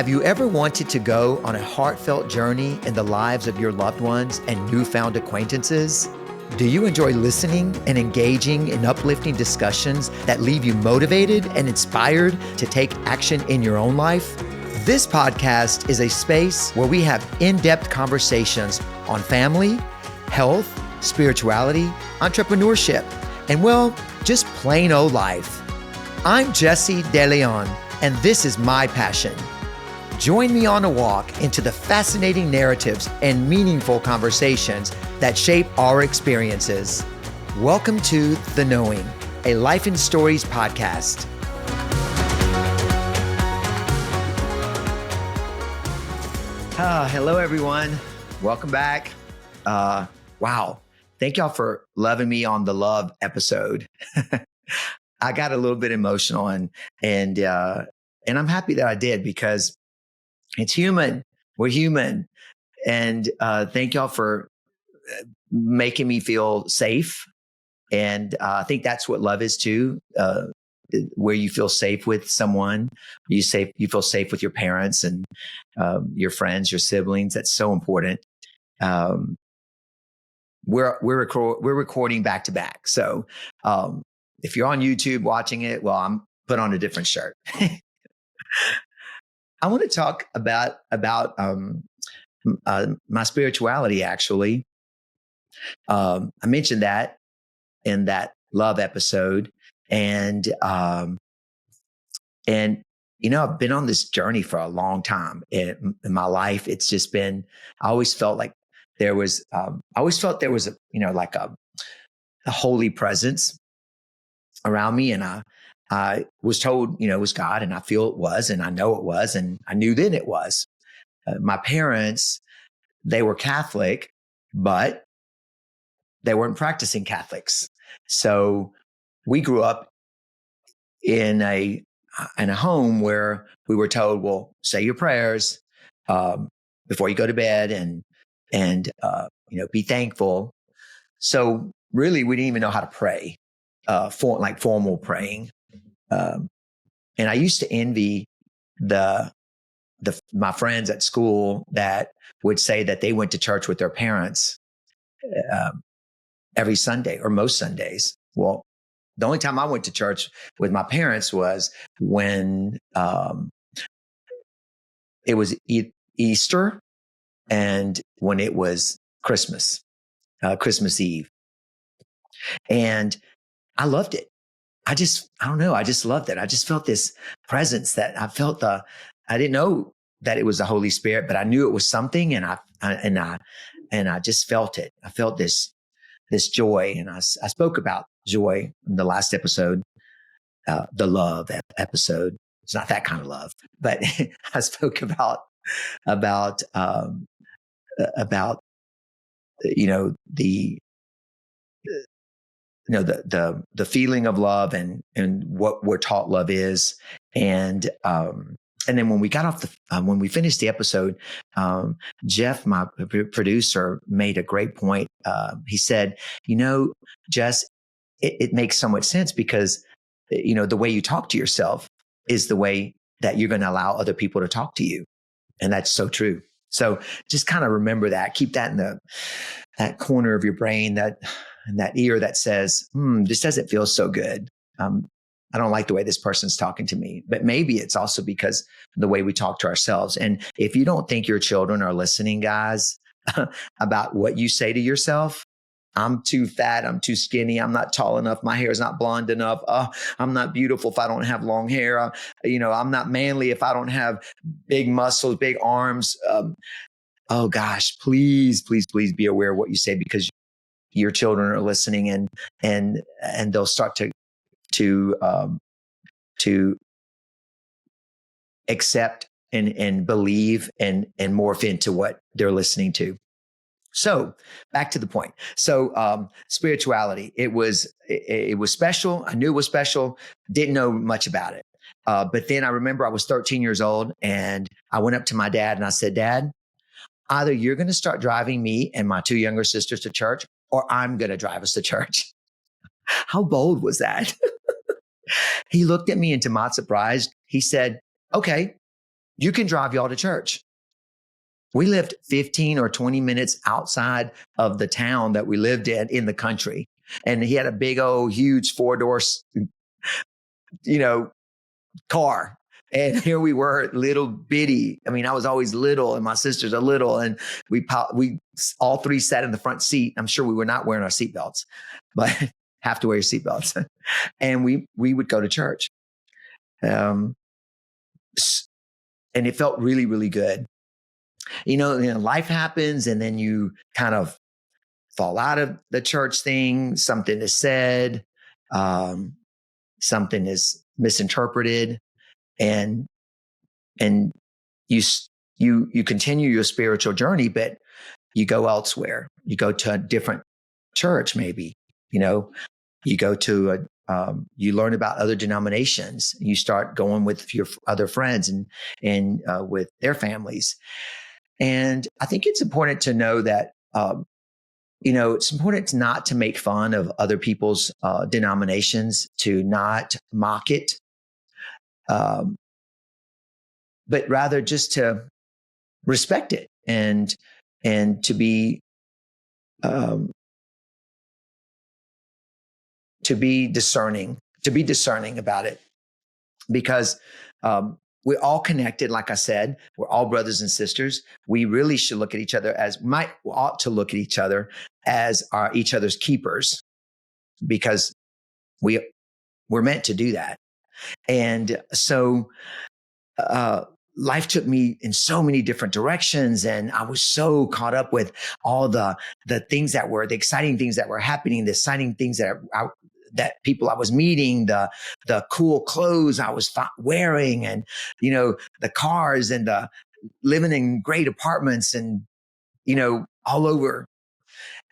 Have you ever wanted to go on a heartfelt journey in the lives of your loved ones and newfound acquaintances? Do you enjoy listening and engaging in uplifting discussions that leave you motivated and inspired to take action in your own life? This podcast is a space where we have in-depth conversations on family, health, spirituality, entrepreneurship, and well, just plain old life. I'm Jesse De Leon, and this is my passion. Join me on a walk into the fascinating narratives and meaningful conversations that shape our experiences. Welcome to The Knowing, a Life and Stories podcast. Hello, everyone. Welcome back. Wow. Thank y'all for loving me on the love episode. I got a little bit emotional and I'm happy that I did because it's human. We're human. And thank y'all for making me feel safe. And I think that's what love is too, where you feel safe with someone. You feel safe with your parents and your friends, your siblings. That's so important. We're recording back to back. So if you're on YouTube watching it, well, I'm put on a different shirt. I want to talk about my spirituality. Actually, I mentioned that in that love episode, and you know, I've been on this journey for a long time in my life. It's just been. I always felt like there was. I always felt there was like a holy presence around me, and I was told, it was God, and I feel it was, and I know it was, and I knew then it was. My parents, they were Catholic, but they weren't practicing Catholics. So we grew up in a home where we were told, well, say your prayers before you go to bed, and be thankful. So really, we didn't even know how to pray, formal praying. And I used to envy my friends at school that would say that they went to church with their parents every Sunday or most Sundays. Well, the only time I went to church with my parents was when it was Easter and when it was Christmas Eve. And I loved it. I don't know. I just loved it. I just felt this presence that I felt I didn't know that it was the Holy Spirit, but I knew it was something. And I just felt it. I felt this joy. And I spoke about joy in the last episode, the love episode. It's not that kind of love, but I spoke about the feeling of love and what we're taught love is. And then when we got off when we finished the episode, Jeff, my producer, made a great point. He said, Jess, it makes so much sense because, the way you talk to yourself is the way that you're going to allow other people to talk to you. And that's so true. So just kind of remember that, keep that in that corner of your brain, that ear that says, this doesn't feel so good. I don't like the way this person's talking to me, but maybe it's also because of the way we talk to ourselves. And if you don't think your children are listening, guys, about what you say to yourself, I'm too fat, I'm too skinny, I'm not tall enough, my hair is not blonde enough, I'm not beautiful if I don't have long hair, I'm not manly if I don't have big muscles, big arms. Oh gosh, please, please, please be aware of what you say, because your children are listening, and they'll start to accept and believe and morph into what they're listening to. So back to the point. So spirituality, it was special. I knew it was special. Didn't know much about it. But then I remember I was 13 years old, and I went up to my dad and I said, Dad, either you're going to start driving me and my two younger sisters to church, or I'm going to drive us to church. How bold was that? He looked at me, and to my surprise, he said, okay, you can drive y'all to church. We lived 15 or 20 minutes outside of the town that we lived in the country. And he had a big old huge 4-door, car. And here we were, little bitty. I mean, I was always little and my sisters are little. And we all three sat in the front seat. I'm sure we were not wearing our seatbelts, but have to wear your seatbelts. And we would go to church. And it felt really, really good. Life happens and then you kind of fall out of the church thing. Something is said, something is misinterpreted, and you continue your spiritual journey, but you go elsewhere. You go to a different church, maybe. You go to you learn about other denominations. You start going with your other friends and with their families. And I think it's important to know that, it's important not to make fun of other people's denominations, to not mock it, but rather just to respect it and to be discerning about it, because we're all connected. Like I said, we're all brothers and sisters. We really should look at each other ought to look at each other as each other's keepers, because we're meant to do that. And so life took me in so many different directions, and I was so caught up with all the things the exciting things that were happening, the exciting things that people I was meeting, the cool clothes I was wearing, and, the cars, and the living in great apartments, and, all over.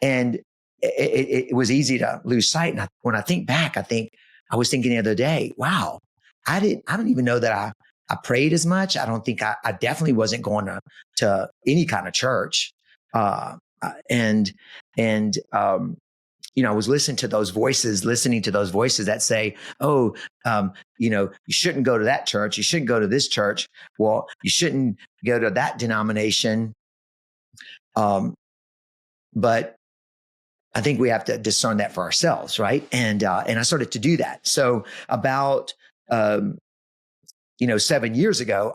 And it was easy to lose sight. And when I think back, I was thinking the other day, wow, I don't even know that I prayed as much. I don't think I definitely wasn't going to any kind of church. I was listening to those voices that say, oh, you shouldn't go to that church. You shouldn't go to this church. Well, you shouldn't go to that denomination. But I think we have to discern that for ourselves. Right. And I started to do that. So about, 7 years ago,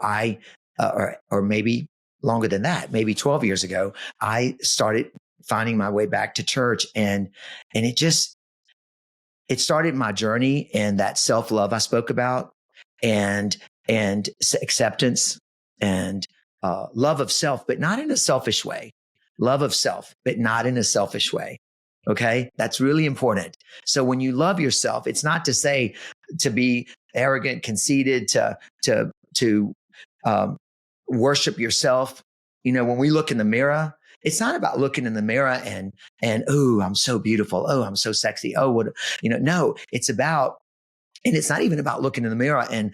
or maybe longer than that, maybe 12 years ago, I started finding my way back to church, and it started my journey in that self-love I spoke about, and acceptance, and love of self, but not in a selfish way. Love of self, but not in a selfish way. Okay. That's really important. So when you love yourself, it's not to say to be arrogant, conceited, to worship yourself. When we look in the mirror, it's not about looking in the mirror and, oh, I'm so beautiful. Oh, I'm so sexy. Oh, what, no, it's about, and it's not even about looking in the mirror and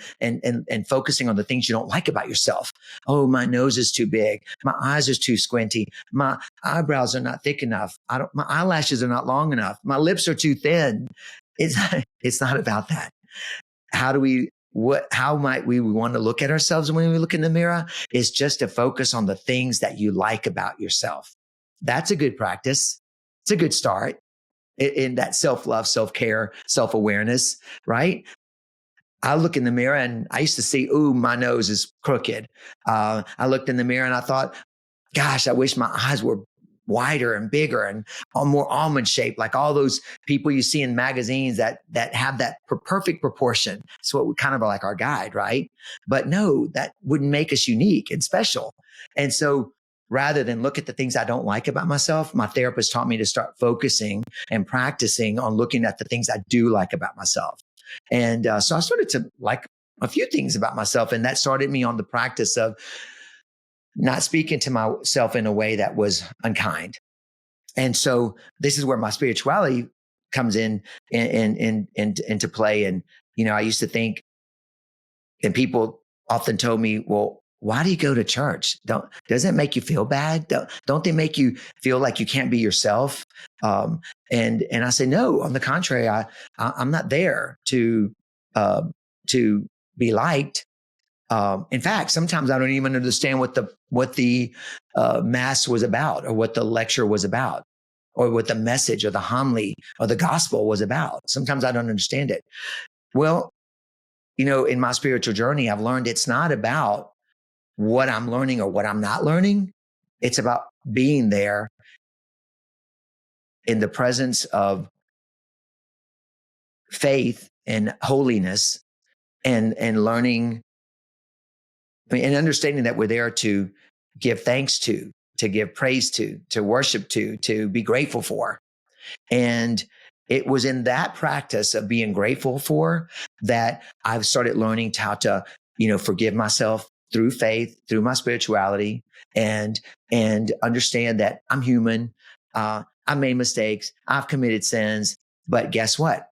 focusing on the things you don't like about yourself. Oh, my nose is too big. My eyes are too squinty. My eyebrows are not thick enough. My eyelashes are not long enough. My lips are too thin. It's not about that. How might we want to look at ourselves when we look in the mirror? Is just to focus on the things that you like about yourself. That's a good practice. It's a good start in that self-love, self-care, self-awareness, right? I look in the mirror and I used to see, ooh, my nose is crooked. I looked in the mirror and I thought, gosh, I wish my eyes were wider and bigger and more almond shaped, like all those people you see in magazines that have that perfect proportion. It's what we kind of are like our guide, right? But no, that wouldn't make us unique and special. And so rather than look at the things I don't like about myself, my therapist taught me to start focusing and practicing on looking at the things I do like about myself. And so I started to like a few things about myself. And that started me on the practice of not speaking to myself in a way that was unkind. And so this is where my spirituality comes into play. And, I used to think, and people often told me, well, why do you go to church? Doesn't it make you feel bad? Don't they make you feel like you can't be yourself? And I say, no, on the contrary, I'm not there to be liked. In fact, sometimes I don't even understand what the mass was about, or what the lecture was about, or what the message or the homily or the gospel was about. Sometimes I don't understand it. Well, in my spiritual journey, I've learned it's not about what I'm learning or what I'm not learning. It's about being there in the presence of faith and holiness, and learning, and understanding that we're there to give thanks to give praise to worship to be grateful for. And it was in that practice of being grateful for that I've started learning how to, forgive myself through faith, through my spirituality, and understand that I'm human. I've made mistakes. I've committed sins, but guess what?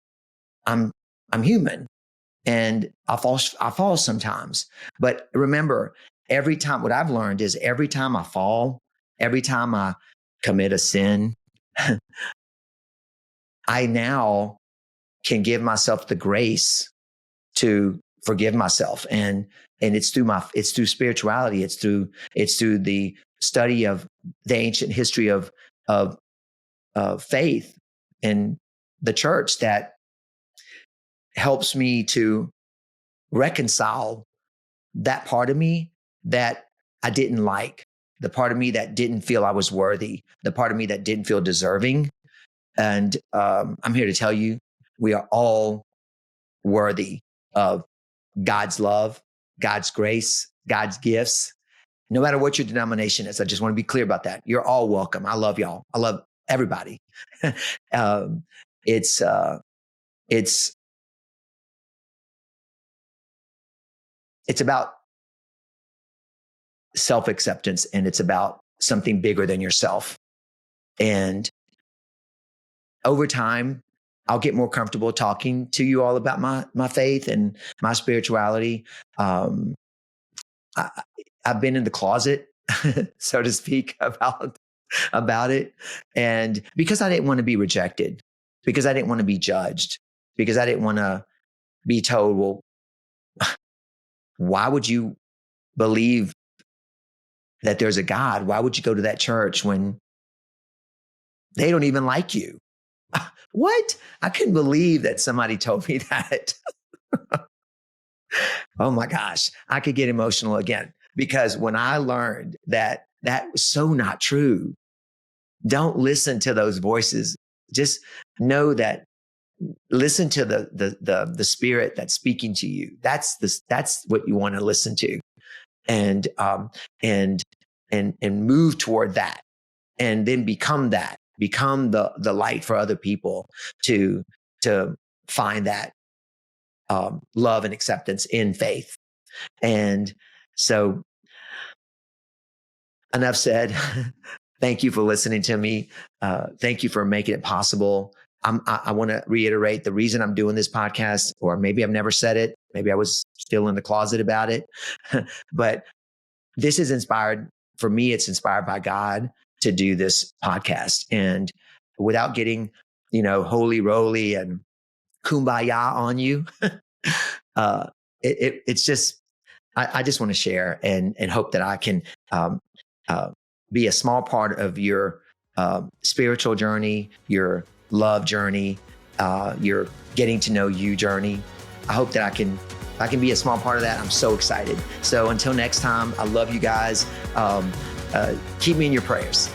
I'm human, and I fall sometimes. But remember, what I've learned is every time I fall, every time I commit a sin, I now can give myself the grace to forgive myself. And it's through spirituality. It's through the study of the ancient history of faith and the church that helps me to reconcile that part of me that I didn't like, the part of me that didn't feel I was worthy, the part of me that didn't feel deserving. And I'm here to tell you, we are all worthy of God's love, God's grace, God's gifts, no matter what your denomination is. I just want to be clear about that. You're all welcome. I love y'all. I love everybody. It's about self-acceptance, and it's about something bigger than yourself. And over time, I'll get more comfortable talking to you all about my faith and my spirituality. I've been in the closet, so to speak, about it. And because I didn't want to be rejected, because I didn't want to be judged, because I didn't want to be told, well, why would you believe that there's a God? Why would you go to that church when they don't even like you? What? I couldn't believe that somebody told me that. Oh my gosh, I could get emotional again, because when I learned that was so not true, don't listen to those voices. Just know that, listen to the spirit that's speaking to you. That's what you want to listen to, and move toward that, and then become the light for other people to find that love and acceptance in faith. And so, enough said. Thank you for listening to me. Thank you for making it possible. I want to reiterate the reason I'm doing this podcast, or maybe I've never said it. Maybe I was still in the closet about it, but this is inspired. For me, it's inspired by God to do this podcast. And without getting, holy roly and kumbaya on you, it's just, I just want to share and hope that I can be a small part of your spiritual journey, your love journey, your getting to know you journey. I hope that I can be a small part of that. I'm so excited. So until next time, I love you guys. Keep me in your prayers.